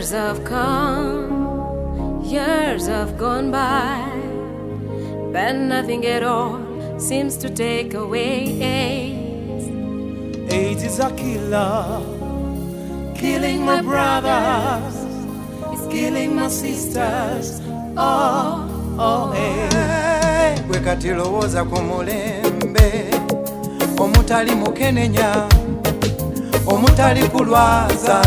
Years have come, years have gone by, but nothing at all seems to take away AIDS. AIDS is a killer, killing my brothers, it's killing my sisters. Oh, hey. Gwe kati lowooza ku mulembe, omutali mukenenya, omutali kulwaza,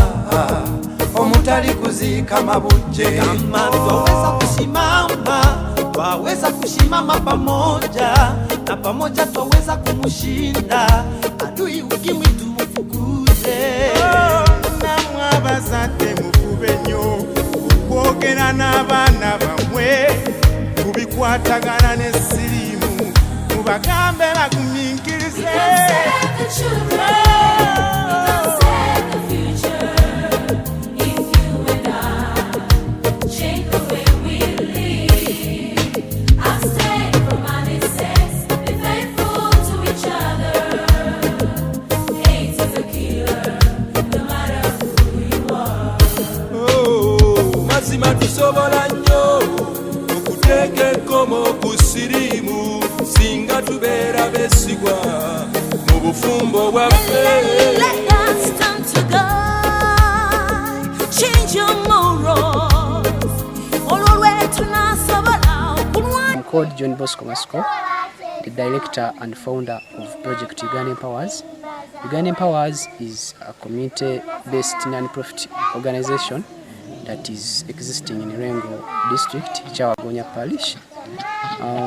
omutali kuziika mabujje. Kama twaweza kusimama, twaweza kusimama pamoja, na pamoja twaweza kumushinda adui ukimwi tumufukuze. Namwe abazadde mukube nnyo okwogera n'abaana bamwe, mubikwatagana n'essirimu, mubagambe bagumiikirize. Mazima tusobola nnyo okuteeka ekkomo ku siriimu singa tubeera beesigwa mu bufumbo bwaffe. I'm called John Bosco, the director and founder of Project Uganda Empowers. Uganda Empowers is a community-based non-profit organization that is existing in Rengo district, Chawagonya parish.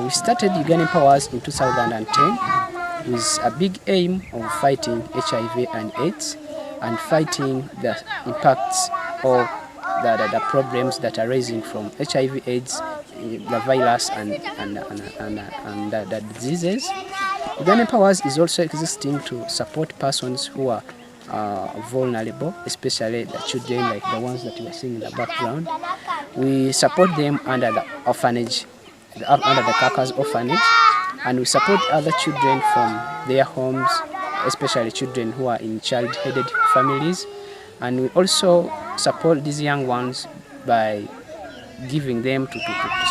We started Uganda Empowers in 2010 with a big aim of fighting HIV and AIDS and fighting the impacts or the problems that are rising from HIV, AIDS, the virus and the diseases. Uganda Empowers is also existing to support persons who are vulnerable, especially the children like the ones that you are seeing in the background. We support them under the orphanage, under the Kakas orphanage, and we support other children from their homes, especially children who are in child-headed families. And we also support these young ones by giving them to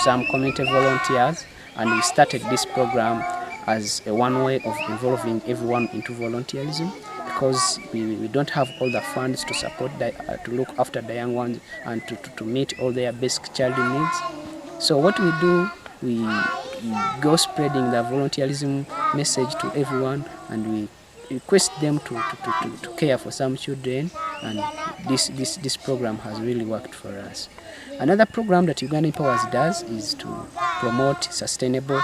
some community volunteers. And we started this program as one way of involving everyone into volunteerism, because we don't have all the funds to support to look after the young ones and to meet all their basic child needs. So what we do, we go spreading the volunteerism message to everyone, and we request them to care for some children, and this program has really worked for us. Another program that Uganda Empowers does is to promote sustainable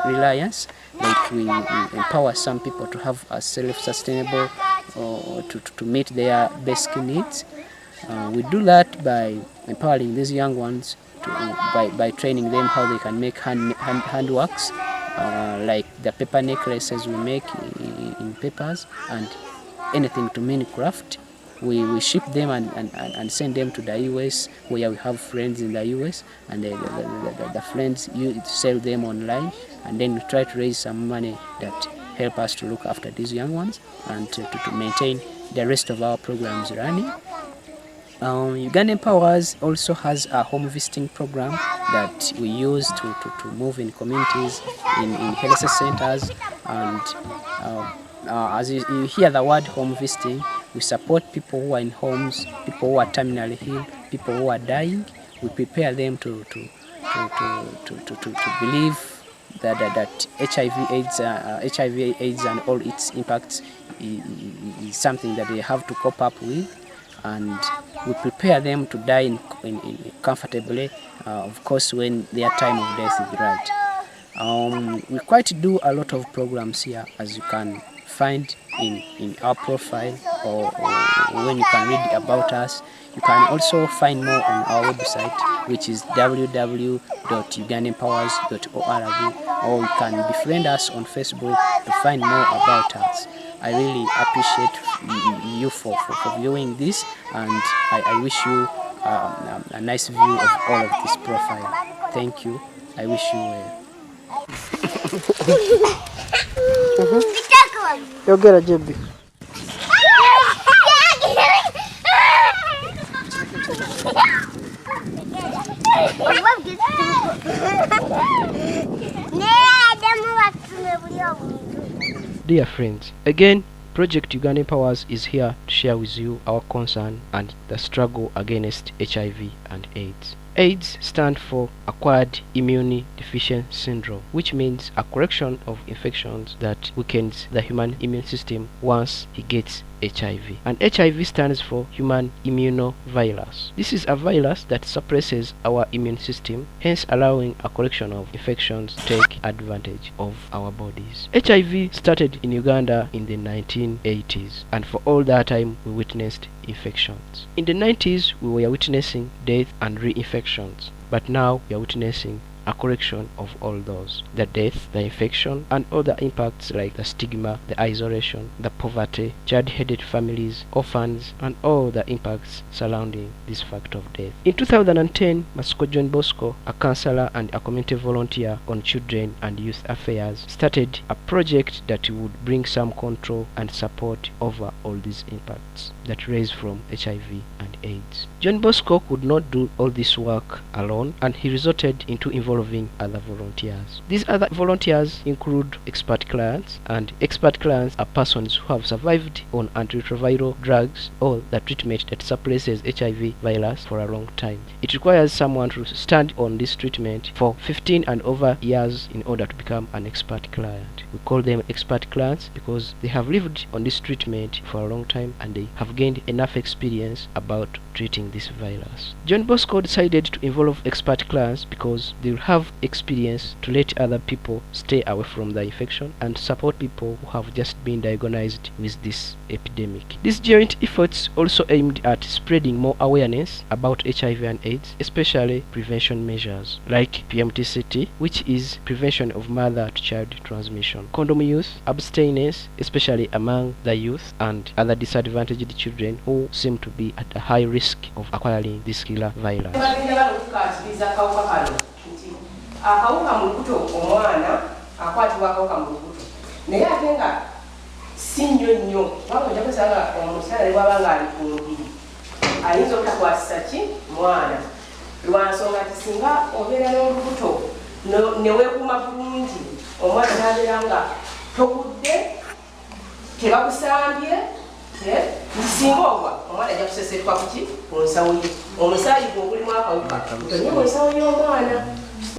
reliance. Like we empower some people to have a self-sustainable to meet their basic needs. We do that by empowering these young ones by training them how they can make handworks, like the paper necklaces we make in papers and anything to mini craft. We ship them and send them to the US, where we have friends in the US, and the friends sell them online, and then we try to raise some money that help us to look after these young ones and to maintain the rest of our programs running. Uganda Empowers also has a home visiting program that we use to move in communities, in health centers, and as you hear the word home visiting, we support people who are in homes, people who are terminally ill, people who are dying. We prepare them to believe that HIV AIDS and all its impacts is something that they have to cope up with, and we prepare them to die in comfortably, of course, when their time of death is right. We quite do a lot of programs here, as you can find in our profile, or when you can read about us. You can also find more on our website, which is www.ugandaempowers.org, or you can befriend us on Facebook to find more about us. I really appreciate you for viewing this, and I wish you a nice view of all of this profile. Thank you. I wish you well. Yogera Jebbi. Dear friends, again, Project Uganda Empowers is here to share with you our concern and the struggle against HIV and AIDS. AIDS stands for Acquired Immune Deficiency Syndrome, which means a collection of infections that weakens the human immune system once he gets HIV. And HIV stands for Human Immunovirus. This is a virus that suppresses our immune system, hence allowing a collection of infections to take advantage of our bodies. HIV started in Uganda in the 1980s, and for all that time we witnessed infections. In the 90s we were witnessing death and reinfections, but now we are witnessing a correction of all those: the death, the infection, and other impacts like the stigma, the isolation, the poverty, child-headed families, orphans, and all the impacts surrounding this fact of death. In 2010, Matsiko John Bosco, a counselor and a community volunteer on children and youth affairs, started a project that would bring some control and support over all these impacts that raise from HIV and AIDS. John Bosco could not do all this work alone, and he resorted into involving other volunteers. These other volunteers include expert clients, and expert clients are persons who have survived on antiretroviral drugs or the treatment that suppresses HIV virus for a long time. It requires someone to stand on this treatment for 15 and over years in order to become an expert client. We call them expert clients because they have lived on this treatment for a long time and they have gained enough experience about treating this virus. John Bosco decided to involve expert clients because they will have experience to let other people stay away from the infection and support people who have just been diagnosed with this epidemic. These joint efforts also aimed at spreading more awareness about HIV and AIDS, especially prevention measures like PMTCT, which is prevention of mother-to-child transmission, condom use, abstinence, especially among the youth and other disadvantaged children who seem to be at a high risk of acquiring this killer virus. Akawuka mu lubuto omwana akwatibwa akawuka mu lubuto naye ate nga si nnyo waba ojja kusanga omukyala ne bw'aba nga ali ku mubiri ayinza obutakwasisa ki mwana lwa nsonga ti singa obeera n'olubuto ne weekuuma bulungi omwana n'abeera nga togudde tebakusambye singa ogwa omwana ajja kusesetuka kuki ku nsawo ye omusaayi gwe ogulimu akawuka tonye mu nsawo y'omwana.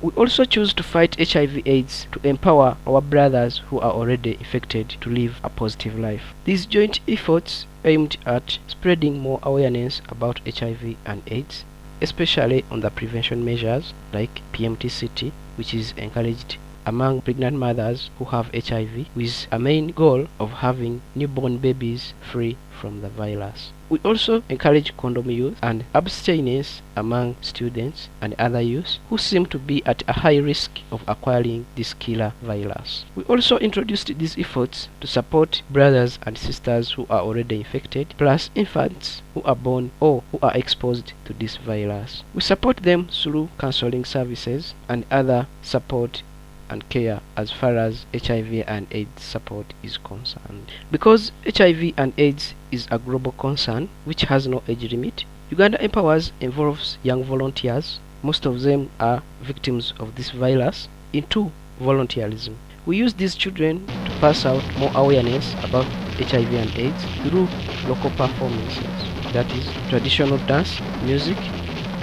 We also choose to fight HIV/AIDS to empower our brothers who are already infected to live a positive life. These joint efforts aimed at spreading more awareness about HIV and AIDS, especially on the prevention measures like PMTCT, which is encouraged among pregnant mothers who have HIV, with a main goal of having newborn babies free from the virus. We also encourage condom use and abstinence among students and other youth who seem to be at a high risk of acquiring this killer virus. We also introduced these efforts to support brothers and sisters who are already infected, plus infants who are born or who are exposed to this virus. We support them through counseling services and other support and care as far as HIV and AIDS support is concerned. Because HIV and AIDS is a global concern which has no age limit, Uganda Empowers involves young volunteers, most of them are victims of this virus, into volunteerism. We use these children to pass out more awareness about HIV and AIDS through local performances, that is traditional dance, music,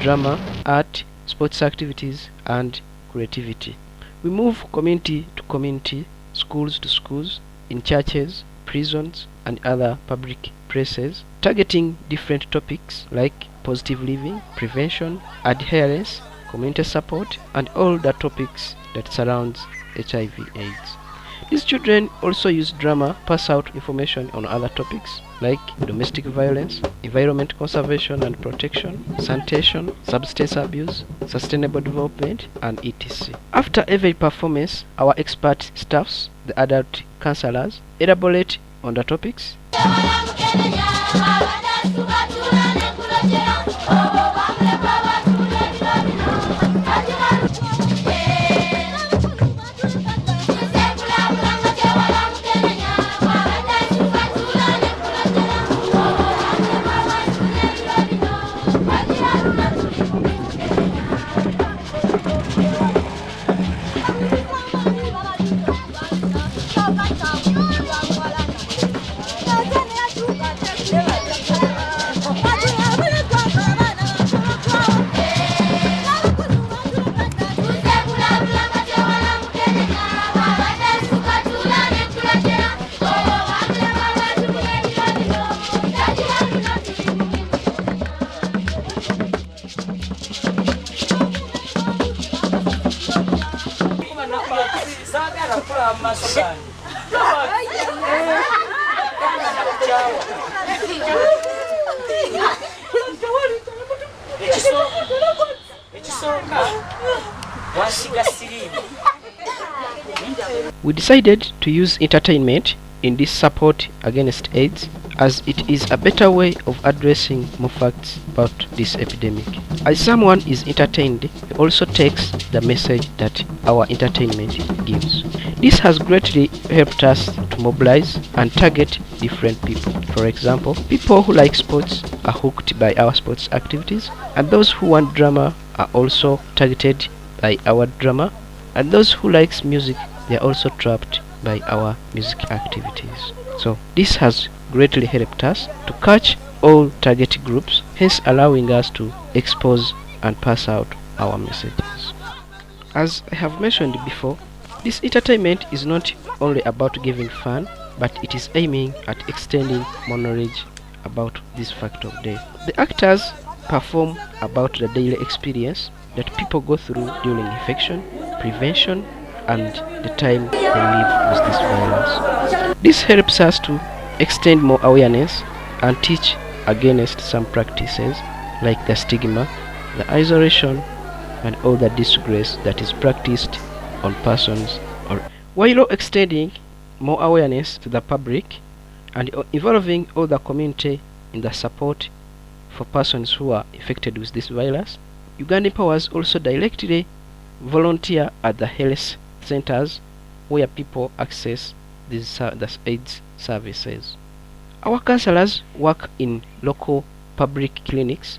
drama, art, sports activities, and creativity. We move community to community, schools to schools, in churches, prisons, and other public places, targeting different topics like positive living, prevention, adherence, community support, and all the topics that surrounds HIV/AIDS. These children also use drama to pass out information on other topics like domestic violence, environment conservation and protection, sanitation, substance abuse, sustainable development, and etc. After every performance, our expert staffs, the adult counselors, elaborate on the topics We decided to use entertainment in this support against AIDS, as it is a better way of addressing more facts about this epidemic. As someone is entertained, he also takes the message that our entertainment gives. This has greatly helped us to mobilize and target different people. For example, people who like sports are hooked by our sports activities, and those who want drama are also targeted by our drama, and those who likes music, they are also trapped by our music activities. So this has greatly helped us to catch all target groups, hence allowing us to expose and pass out our messages. As I have mentioned before, this entertainment is not only about giving fun, but it is aiming at extending more knowledge about this fact of death. The actors perform about the daily experience that people go through during infection, prevention, and the time they live with this virus. This helps us to extend more awareness and teach against some practices like the stigma, the isolation, and all the disgrace that is practiced on persons, or while extending more awareness to the public and involving all the community in the support for persons who are affected with this virus. Uganda Empowers also directly volunteer at the health centers where people access these the AIDS services. Our counselors work in local public clinics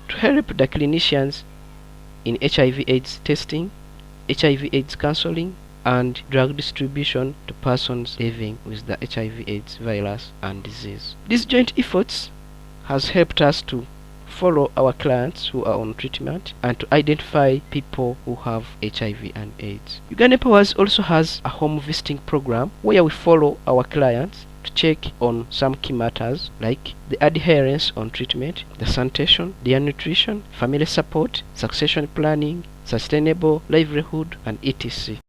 to help the clinicians in HIV/AIDS testing, HIV/AIDS counseling, and drug distribution to persons living with the HIV/AIDS virus and disease. These joint efforts has helped us to follow our clients who are on treatment and to identify people who have HIV and AIDS. Uganda Empowers also has a home visiting program where we follow our clients to check on some key matters like the adherence on treatment, the sanitation, their nutrition, family support, succession planning, sustainable livelihood, and etc.